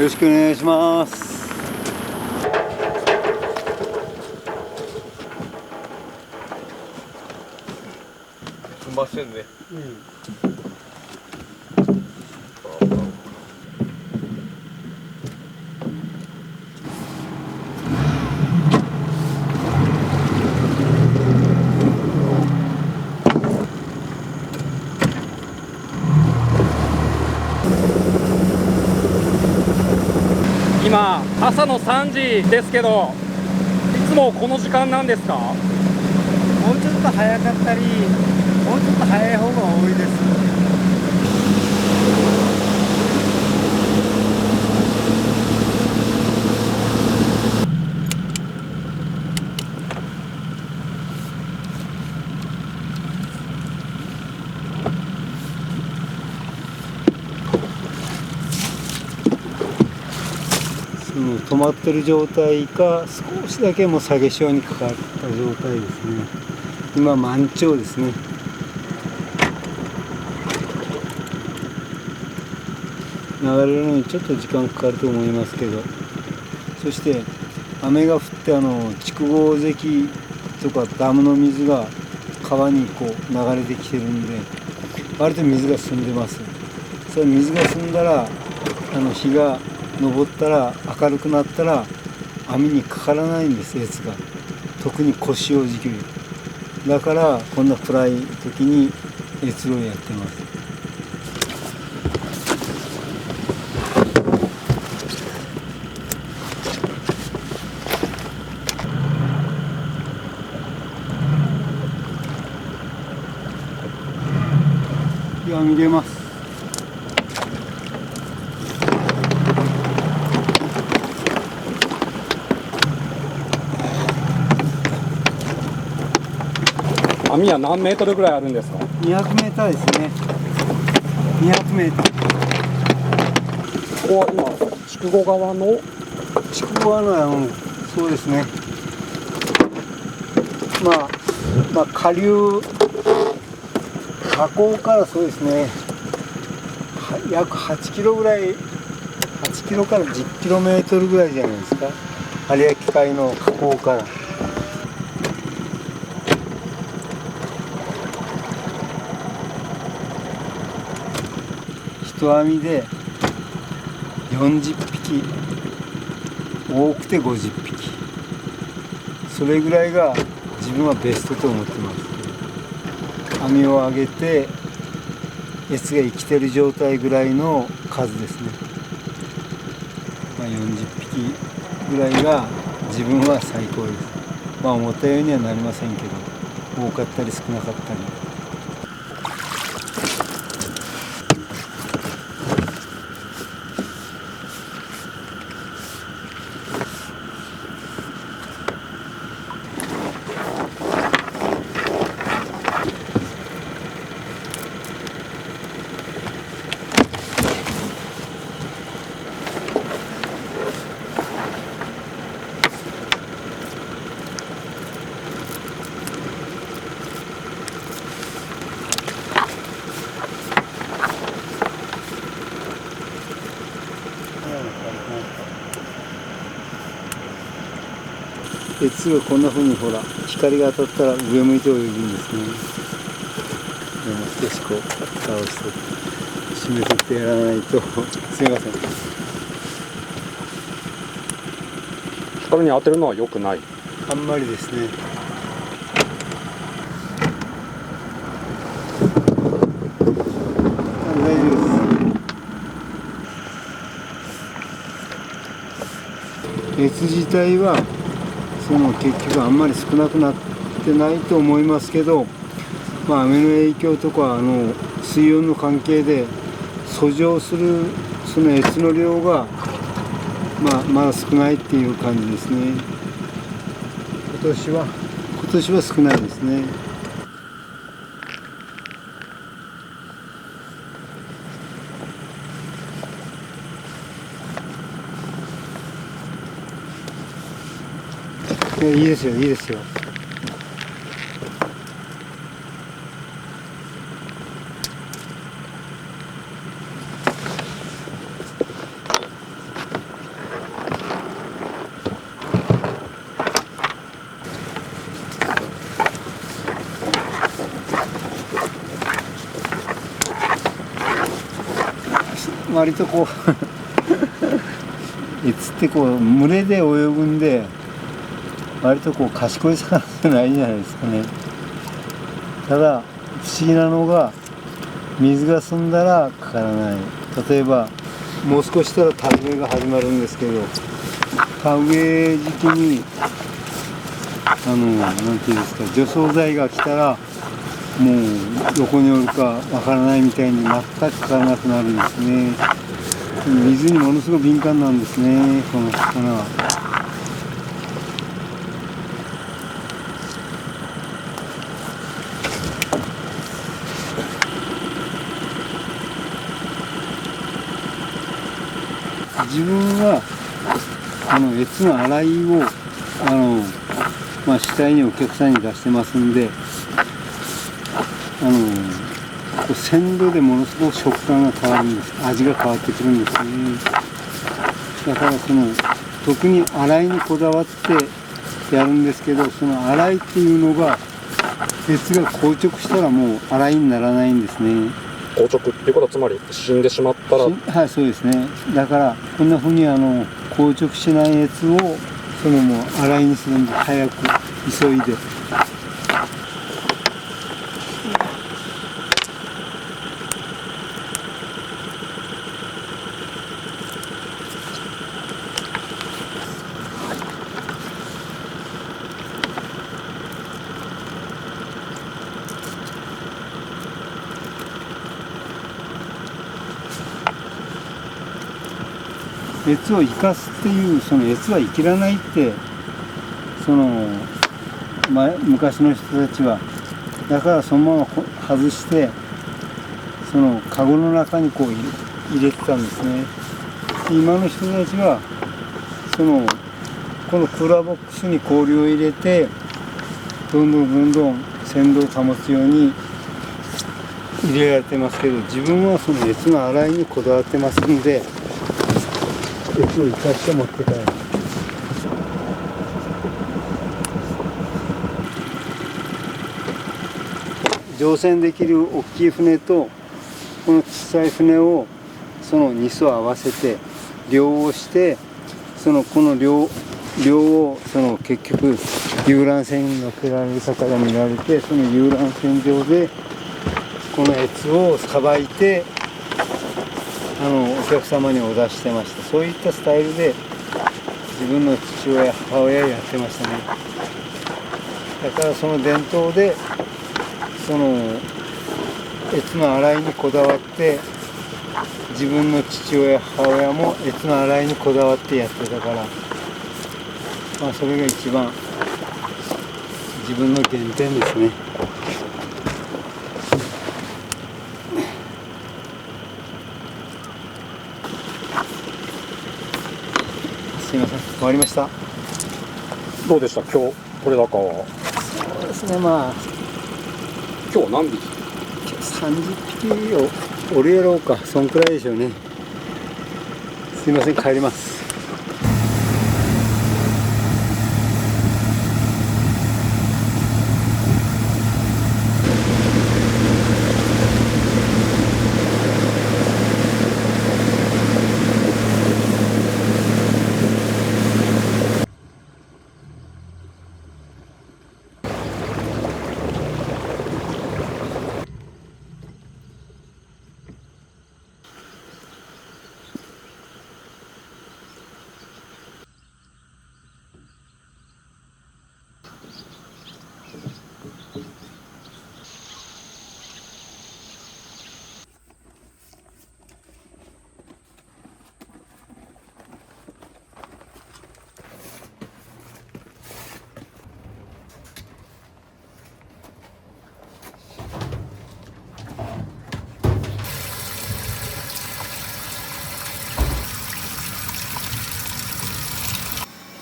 ろしくお願いします。踏ん張ってんね。今朝の3時ですけど、いつもこの時間なんですか？もうちょっと早かったり、もうちょっと早い方が多いです。その止まってる状態か、少しだけもう下げ潮にかかった状態ですね。今満潮ですね。流れるのにちょっと時間かかると思いますけど、そして雨が降って筑後関とかダムの水が川にこう流れてきてるんで、割と水が澄んでます。それ水が澄んだら日が昇ったら明るくなったら網にかからないんです、越が。特に腰を時期だからこんな暗い時に越路をやってます。見れます。網は何メートルぐらいあるんですか？200メーターですね。200メーター。ここは今筑後川のそうですね。まあ下流河口からそうですね。約8キロぐらい、8キロから10キロメートルぐらいじゃないですか。有明海の河口から。一網で40匹、多くて50匹。それぐらいが自分はベストと思ってます。網を上げて越が生きてる状態ぐらいの数ですね。40匹ぐらいが自分は最高です。思ったようにはなりませんけど、多かったり少なかったり。越がこんな風にほら光が当たったら上向いて泳ぐんですね。でも少しこう蓋をして締めてってやらないとすいません。光に当てるのは良くない。あんまりですね。大丈夫です。越自体は結局あんまり少なくなってないと思いますけど、雨の影響とか水温の関係で遡上するその越の量がまだ少ないっていう感じですね。今年は少ないですね。いいですよ、いいですよ。割とこうエツってこう群れで泳ぐんで割とこう賢い魚じゃないじゃないですかね。ただ不思議なのが水が澄んだらかからない。例えばもう少ししたら田植えが始まるんですけど、田植え時期になんていうんですか、除草剤が来たらもうどこにおるかわからないみたいに全くかからなくなるんですね。水にものすごく敏感なんですね、この魚は。自分はエツの洗いを主体にお客さんに出してますんで、鮮度でものすごく食感が変わるんです。味が変わってくるんですね。だから特に洗いにこだわってやるんですけど、その洗いっていうのが鉄が硬直したらもう洗いにならないんですね。硬直っていうことはつまり死んでしまったら。はい、そうですね。だからこんなふうに硬直しないやつをもう洗いにするんで、早く急いで。越を生かすっていう、その越は生きらないって、昔の人たちはだからそのまま外してカゴの中にこう入れてたんですね。今の人たちはこのクーラーボックスに氷を入れてどんどん鮮度を保つように入れられてますけど、自分はその越の洗いにこだわってますんで、越を生かして持って帰る。乗船できる大きい船とこの小さい船を2艘合わせて漁をして、この漁を結局遊覧船に乗せられる方が見られて、その遊覧船上でこの越をさばいてお客様にお出ししてました。そういったスタイルで自分の父親母親やってましたね。だからその伝統で越の洗いにこだわって、自分の父親母親も越の洗いにこだわってやってたから、それが一番自分の原点ですね。すいません、終わりました。どうでした今日取れ高は？そうですね、今日は何匹？30匹をおるやろうか、そんくらいでしょうね。すいません、帰ります。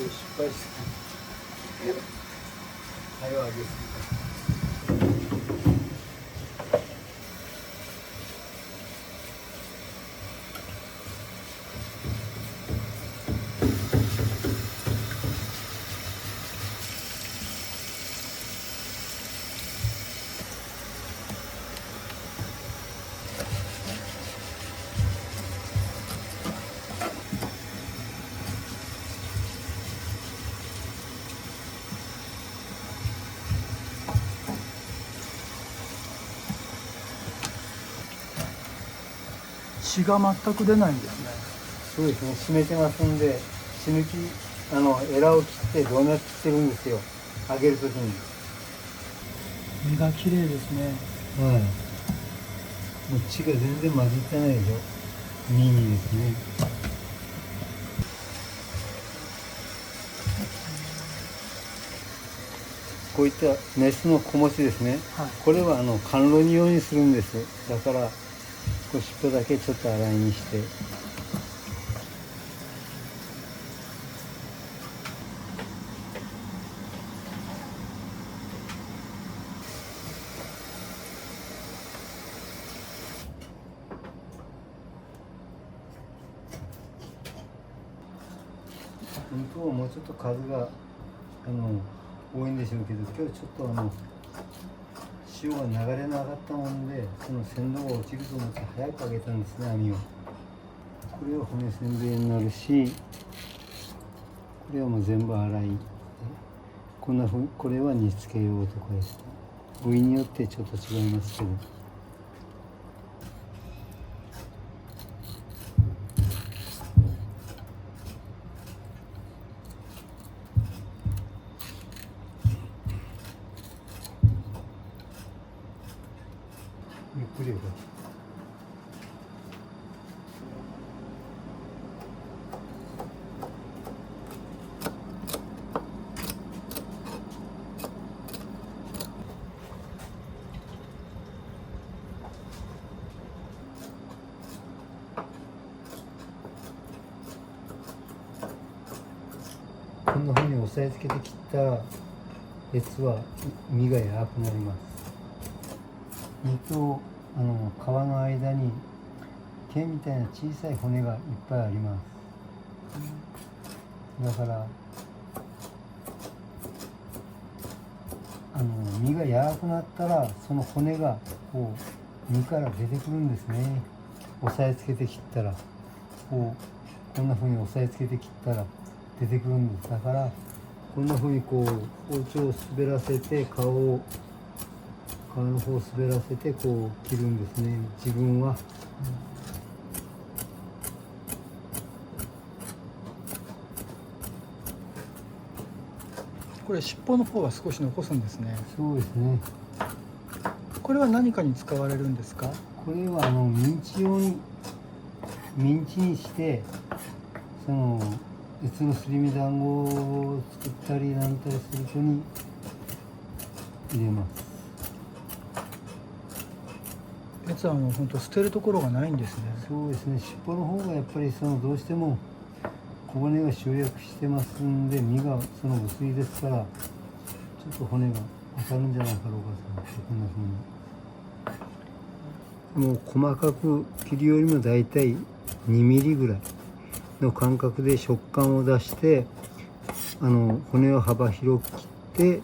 失敗した。はい、上げすぎた。血が全く出ないんですね。そうですね、締めてますんで、血抜きエラを切って動脈切ってるんですよ、揚げるときに。身が綺麗ですね。はい。もう血が全然混じってないでしょ。身にですね。こういったメスの子持ちですね。はい。これは甘露煮用にするんです。だからこう尻尾だけちょっと洗いにして。本当はもうちょっと数が多いんでしょうけど、今日ちょっと潮が流れなかったもんで、その鮮度が落ちると思って早く揚げたんですね、網を。これは骨せんべいになるし、これはもう全部洗い、こんなふう、これは煮つけ用とかですね。部位によってちょっと違いますけど。ゆっくりよ。こんなふうに押さえつけて切ったやつは身が柔らかくなります。身と皮の間に毛みたいな小さい骨がいっぱいあります。だから身が柔らかくなったら、その骨がこう身から出てくるんですね。押さえつけて切ったらこんなふうに押さえつけて切ったら出てくるんです。だからこんなふうにこう包丁を滑らせて皮の方を滑らせてこう切るんですね、自分は。これ尻尾の方は少し残すんですね。そうですね。これは何かに使われるんですか？これはミンチ用にミンチにして、その別のすり身団子を作ったりなんたりするとに入れます。やつは本当捨てるところがないんですね。そうですね、尻尾の方がやっぱりどうしても小骨が集約してますんで、身が薄いですから、ちょっと骨が当たるんじゃないかろうかと思って、こんな風にもう細かく切るよりもだいたい2ミリぐらいの間隔で食感を出して、骨を幅広く切って、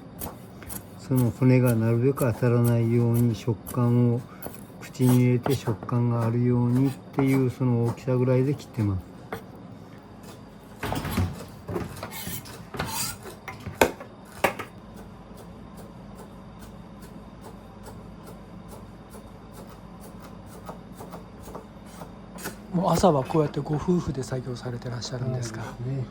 その骨がなるべく当たらないように食感を口に入れて食感があるようにっていう、その大きさぐらいで切ってます。もう朝はこうやってご夫婦で作業されてらっしゃるんですか？そうですね。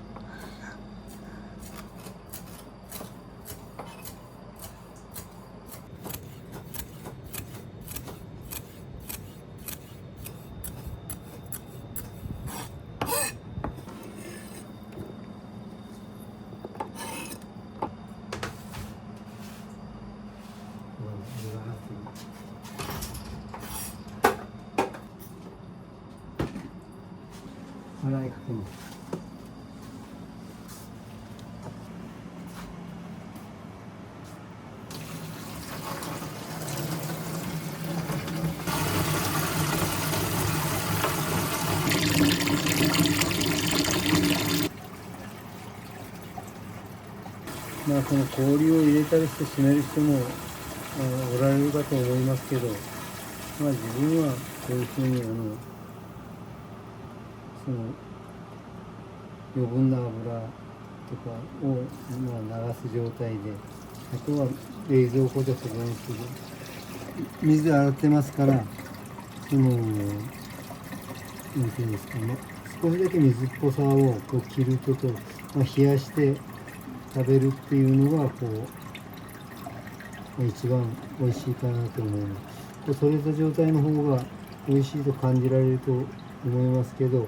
洗いかけます。この氷を入れたりして締める人もおられるかと思いますけど、自分はこういうふうに余分な油とかを流す状態で、あとは冷蔵庫で保存する。水で洗ってますから、なんていうんですか、少しだけ水っぽさをこう切ると、冷やして食べるっていうのがこう一番美味しいかなと思います。こう取れた状態の方が美味しいと感じられると思いますけど、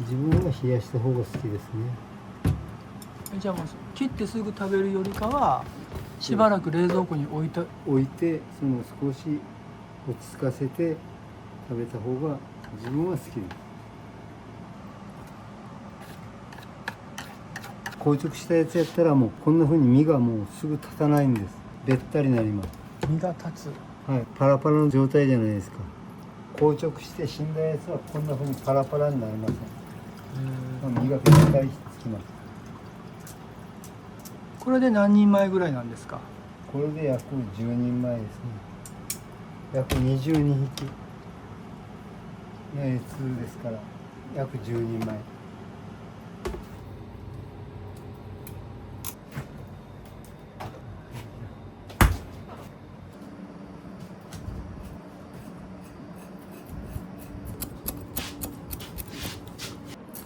自分は冷やした方が好きですね。じゃあもう切ってすぐ食べるよりかはしばらく冷蔵庫に置いてその少し落ち着かせて食べた方が自分は好きです。硬直したやつやったらもうこんな風に身がもうすぐ立たないんです。べったりになります。身が立つ。はい、パラパラの状態じゃないですか。硬直して死んだやつはこんな風にパラパラになりません。身がべったりつきます。これで何人前ぐらいなんですか？これで約10人前ですね。約22匹のやつですから約10人前。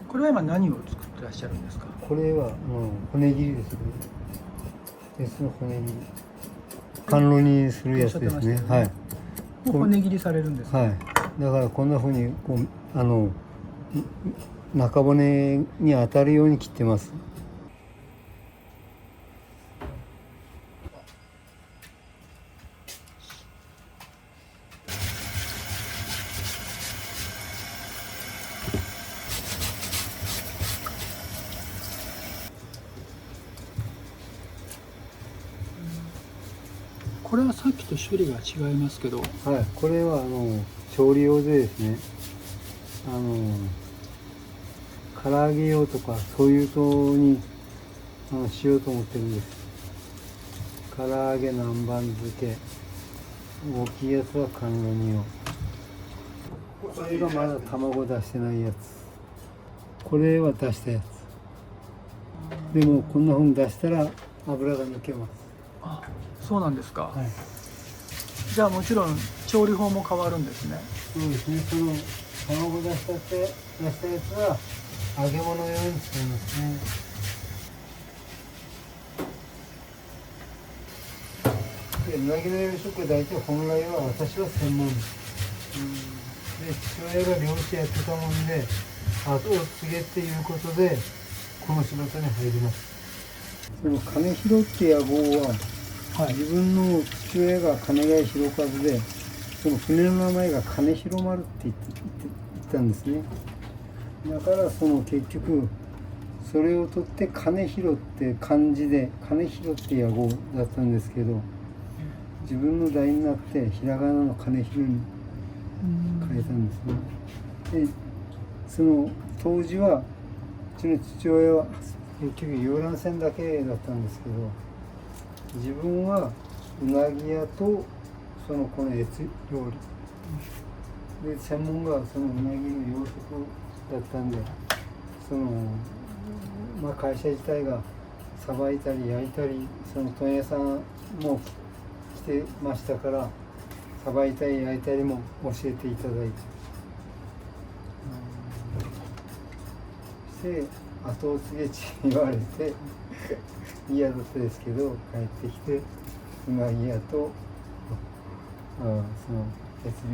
これは今何を作ってらっしゃるんですか？これは骨切りですね。鉄の骨切り。甘露煮するやつですね。はい。もう骨切りされるんですか？はい。だからこんな風にこう中骨に当たるように切ってます。これはさっきと種類が違いますけど、はい。これは調理用でですね。唐揚げ用とかそういうとにしようと思ってるんです。唐揚げ南蛮漬け、大きいやつは甘露煮用。これがまだ卵出してないやつ。これは出したやつ。でもこんな風に出したら油が抜けます。あ、そうなんですか。はい。じゃあもちろん調理法も変わるんですね。そうですね。その卵出したやつは揚げ物用に使いますね。で、うなぎの養殖は大体本来は私は専門です。で、父親が漁師やってたもんで、後を継げっていうことでこの仕事に入ります。その金広って野号は、自分の父親が金ヶ谷広和で、その船の名前が金広丸って言ったんですね。だからその結局それを取って金広って漢字で金広って野号だったんですけど、自分の代になってひらがなの金広に変えたんですね。で、その当時はうちの父親は結局遊覧船だけだったんですけど、自分はうなぎ屋とこの越料理で、専門がそのうなぎの養殖だったんで、会社自体がさばいたり焼いたり、その問屋さんも来てましたから、さばいたり焼いたりも教えていただいて、して後を継げち言われて嫌だったですけど、帰ってきてうなぎ屋とその別料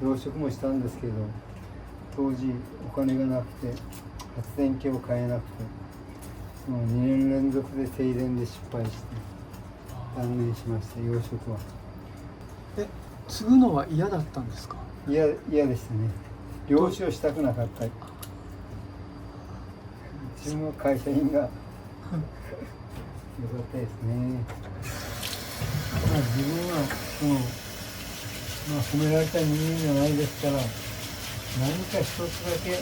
理、養殖もしたんですけど、当時お金がなくて発電機を買えなくて、もう2年連続で停電で失敗して断念しました。養殖は継ぐのは嫌だったんですか？嫌でしたね。漁師をしたくなかった。自分は会社員が良かったですね。自分は褒められた人間じゃないですから、何か一つだけいう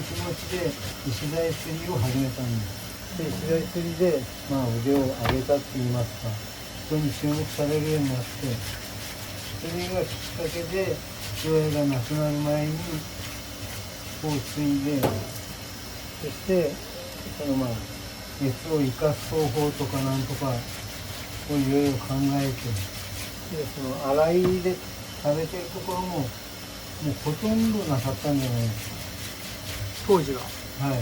気持ちで石鯛釣りを始めたんです。で、石鯛釣りで、腕を上げたって言いますか、人に注目されるようになって、それがきっかけで父親が亡くなる前にこう継いで、そして熱を生かす方法とかなんとかをいろいろ考えて、で洗いで食べてるところももうほとんどなかったんじゃないです当時は。か。はい。で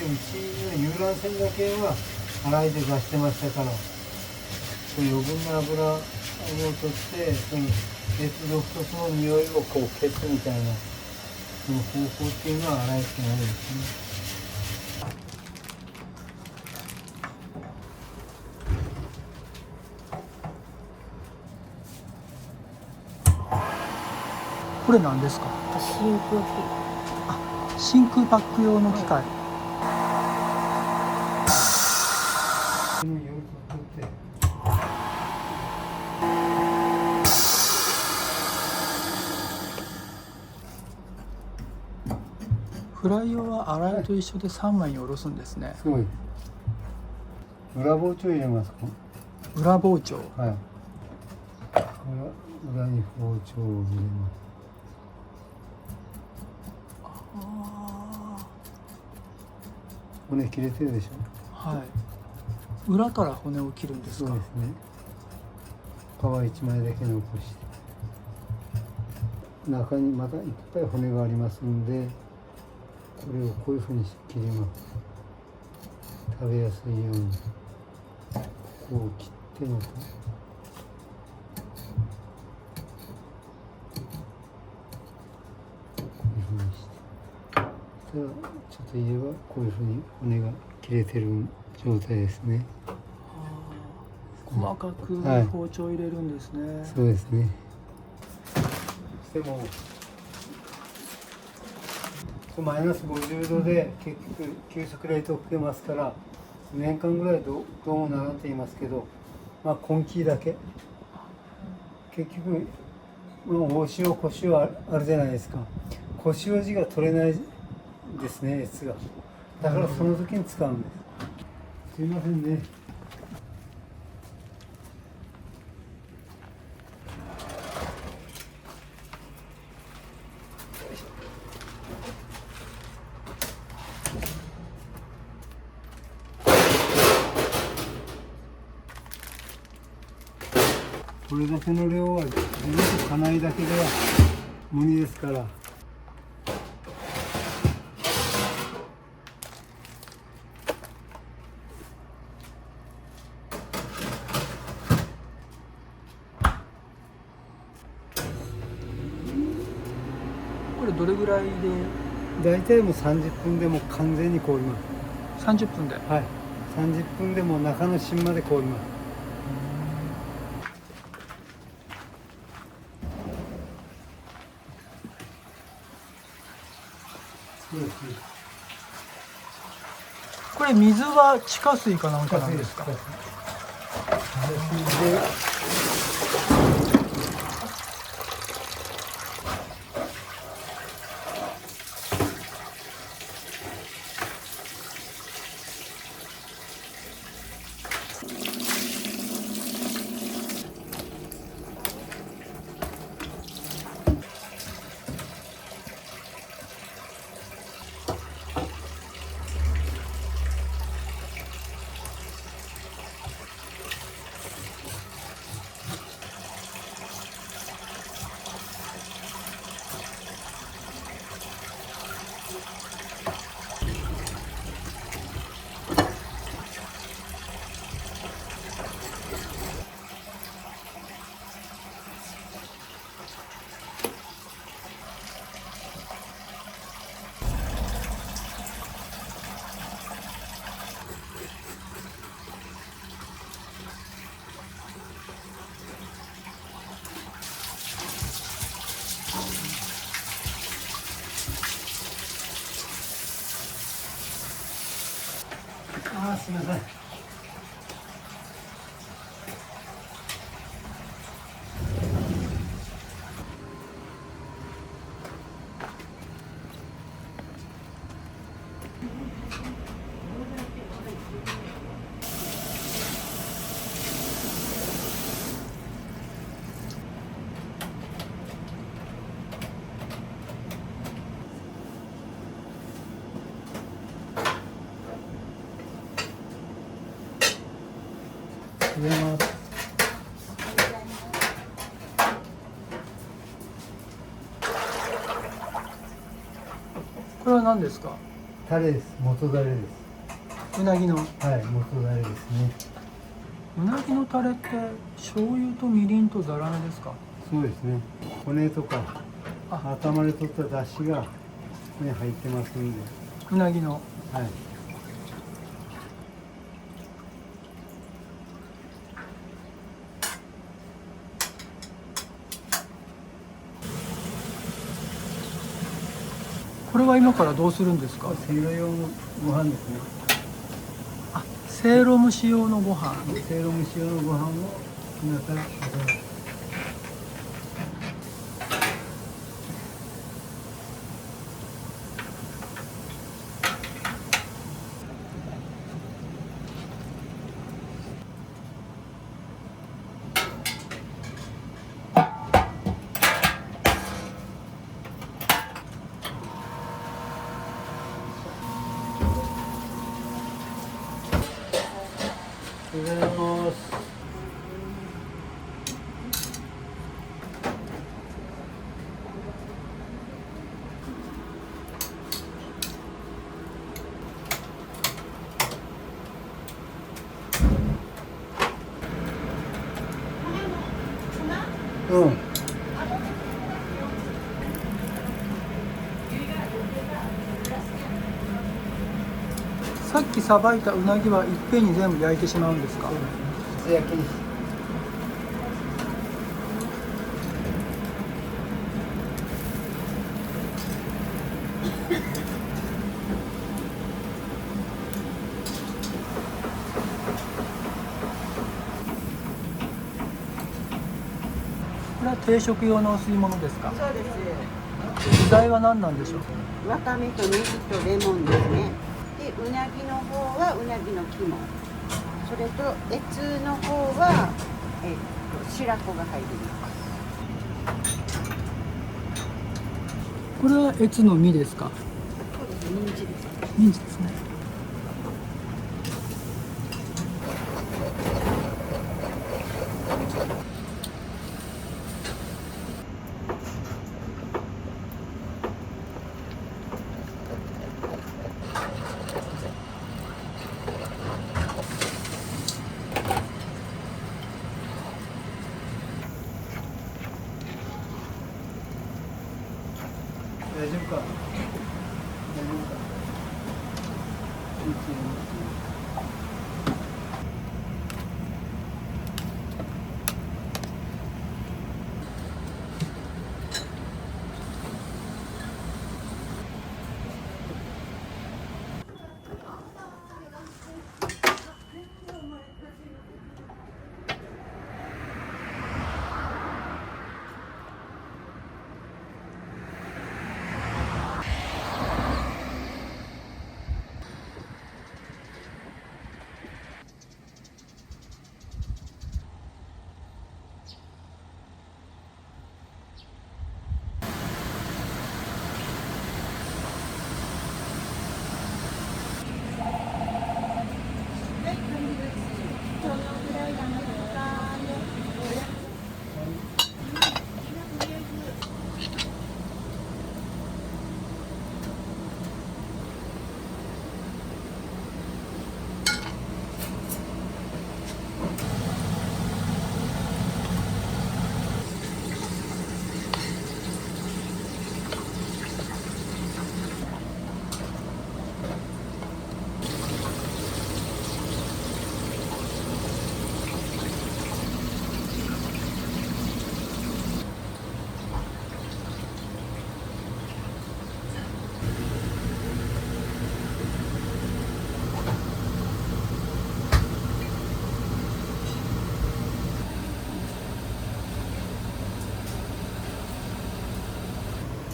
うちの遊覧船だけは洗いで出してましたから、その余分な油を取ってその鉄独特の匂いをこう消すみたいなその方法っていうのは洗いしかないですね。これ何ですか？真空機。真空パック用の機械。夜とってフライ用は洗いと一緒で3枚におろすんですね。すごい。裏包丁入れますか？裏包丁。はい。裏に包丁を入れます。骨切れてるでしょ。はい。裏から骨を切るんですか？そうですね。皮一枚だけ残して中にまたいっぱい骨がありますんで、これをこういうふうに切ります。食べやすいようにここを切ってまたこういうふうにして、ただちょっと言えばこういうふうに骨が切れてる状態ですね。細かく包丁入れるんですね。そうですね。でもマイナス50度で結局急速冷凍してますから年間ぐらいどうもならんと言いますけど、まあ根気だけ結局、まあ、大塩小塩あるじゃないですか。小塩地が取れないですね、熱が。だからその時に使うんです。すいませんね。これだけの量は自分と家内だけでは無理ですから。これどれぐらいで？大体もう30分でもう完全に凍ります。30分で。はい。30分でもう中の芯まで凍ります。これ水は地下水かなんかなんですか？ああ、すみません。入れます。何ですか？タレです。元タレです。うなぎの。はい、元タレですね。うなぎのタレって醤油とみりんとザラメですか？そうですね。骨とかあ、頭で取った出汁がここに入ってますんで。うなぎの。はい。これは今からどうするんですか？せいろ用のご飯ですね。あ、せいろ蒸し用のご飯。せいろ蒸し用のご飯を今から食べます。おはようございます。うん。さっきさばいたうなぎはいっぺんに全部焼いてしまうんですか？素焼きに。これは定食用のお吸い物ですか？そうです。具材は何なんでしょう？わかめとネギとレモンですね。で、うなぎの方はうなぎの肝。それと越の方は、白子が入ります。これは越の実ですか？そうです。人参です。人参ですね。大丈夫か。大丈夫か。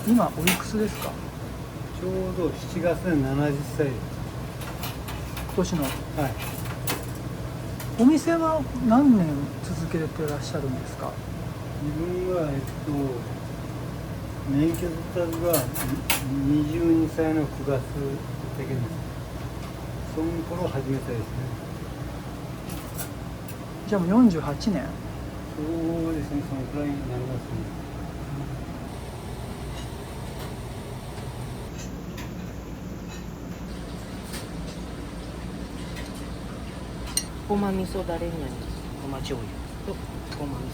今おいくつですか？ちょうど7月で70歳です。今年の。はい。お店は何年続けてらっしゃるんですか？自分は免許取ったのが22歳の9月だけです。その頃始めたですね。じゃあもう48年。そうですね、そのくらいになりますね。ごま味噌だれになります。ごま醤油とごま味噌。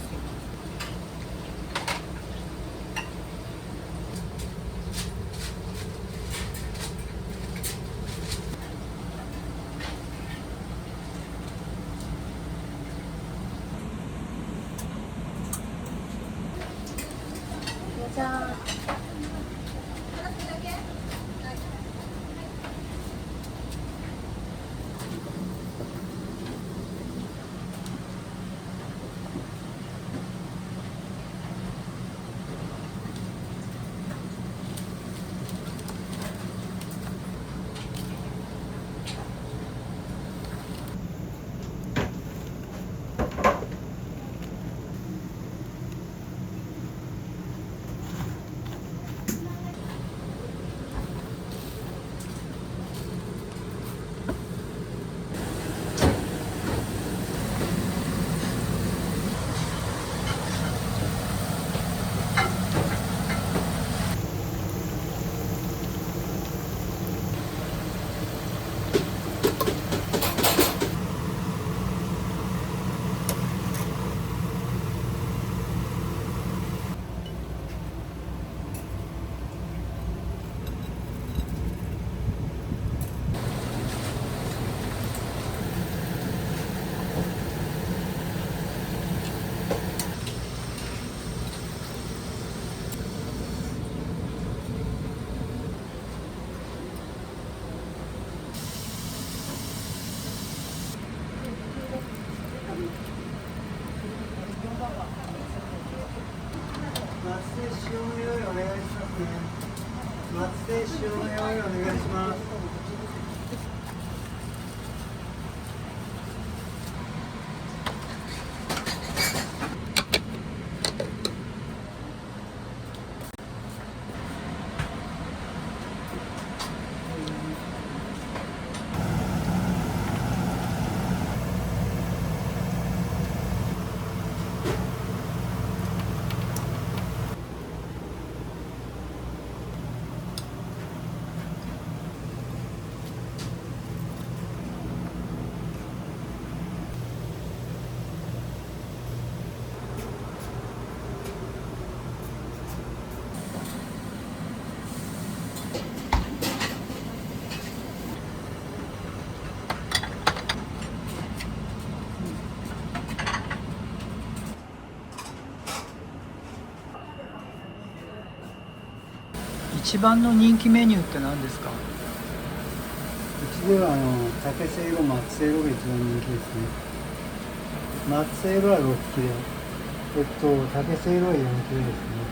松で塩の用意お願いしますね。松で塩の用意お願いします。一番の人気メニューって何ですか？うちでは竹せいろ、松せいろが一番人気ですね。松せいろは6切れ、竹せいろは4切れですね。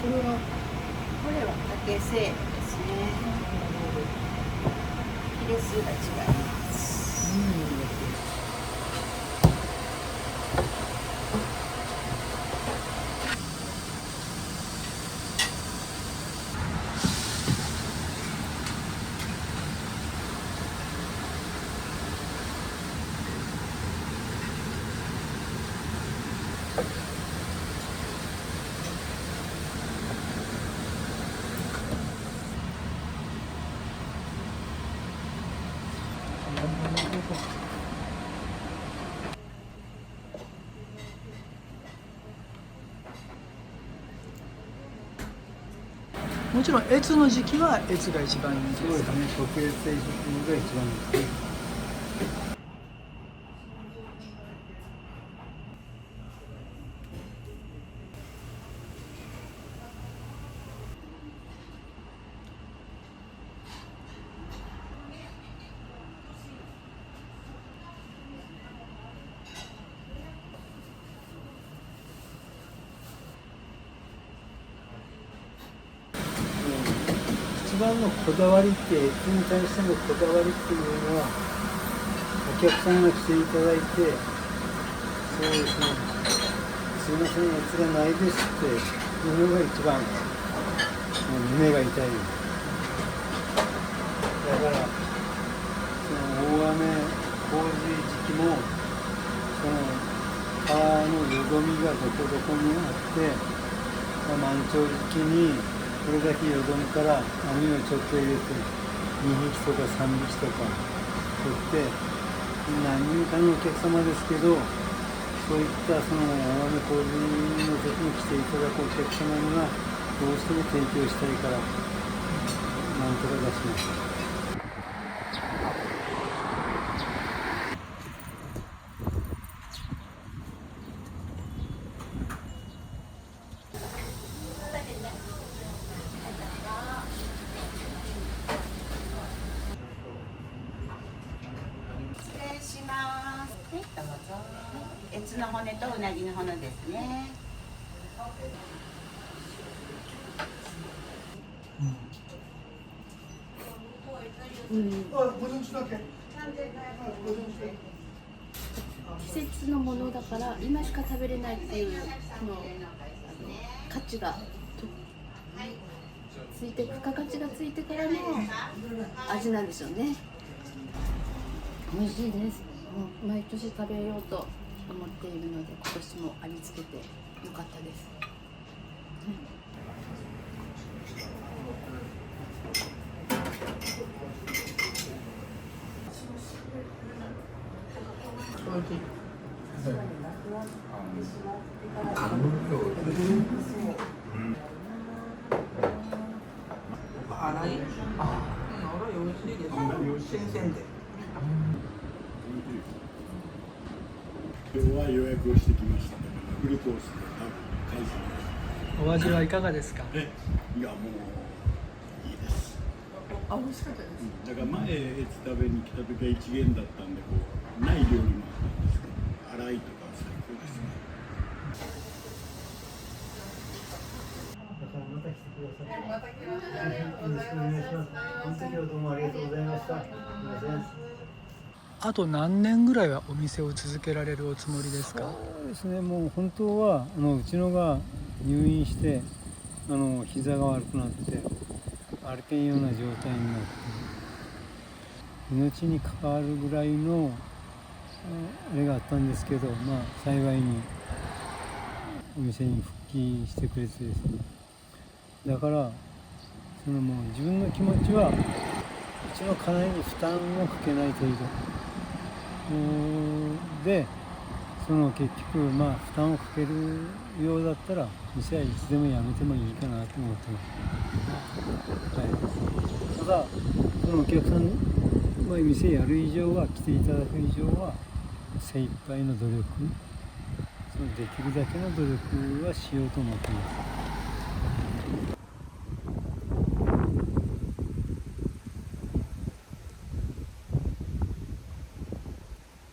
これは竹製ですね。切れ数が違います。もちろん越の時期は越が一番人気ですか？そうですね。特別定食が一番人気です。一番のこだわりって越に対してのこだわりっていうのはお客さんが来ていただいてそうですねすいません越がないですっていうのが一番胸が痛いです。だからその大雨洪水時期もその川のよどみがどこどこにあって、満潮時期にこれだけよどむから網をちょっと入れて2匹とか3匹とか取って何人かのお客様ですけどそういったその大雨洪水の時に来ていただくお客様にはどうしても提供したいからなんとか出しました。失礼します。はい、どうぞ。越の骨とうなぎの骨ですね。季節のものだから今しか食べれないっていうこの価値がついて付加価値がついてからの味なんでしょうね。美味しいです。もう毎年食べようと思っているので今年もありつけてよかったです。今日は予約をしてきましたので、フルコースで海鮮お味はいかがですか？いやもういいです。あ、美味しかったです。だから前食べに来た時は一元だったんでこうない料理もあったんですけど、洗いとか最高ですね。だからまた来てください。また来ます。よろしくお願いします。本当に今日どうもありがとうございました。すみません。あと何年ぐらいはお店を続けられるおつもりですか？そうですね、もう本当はうちのが入院して膝が悪くなって歩けんような状態になって命に関わるぐらいのあれがあったんですけど、まあ幸いにお店に復帰してくれてですね、だからそのもう自分の気持ちはうちの家内に負担をかけない程度で、その結局まあ負担をかけるようだったら店はいつでもやめてもいいかなと思ってます。はい、ただそのお客さんが店やる以上は、来ていただく以上は精一杯の努力、そのできるだけの努力はしようと思っています。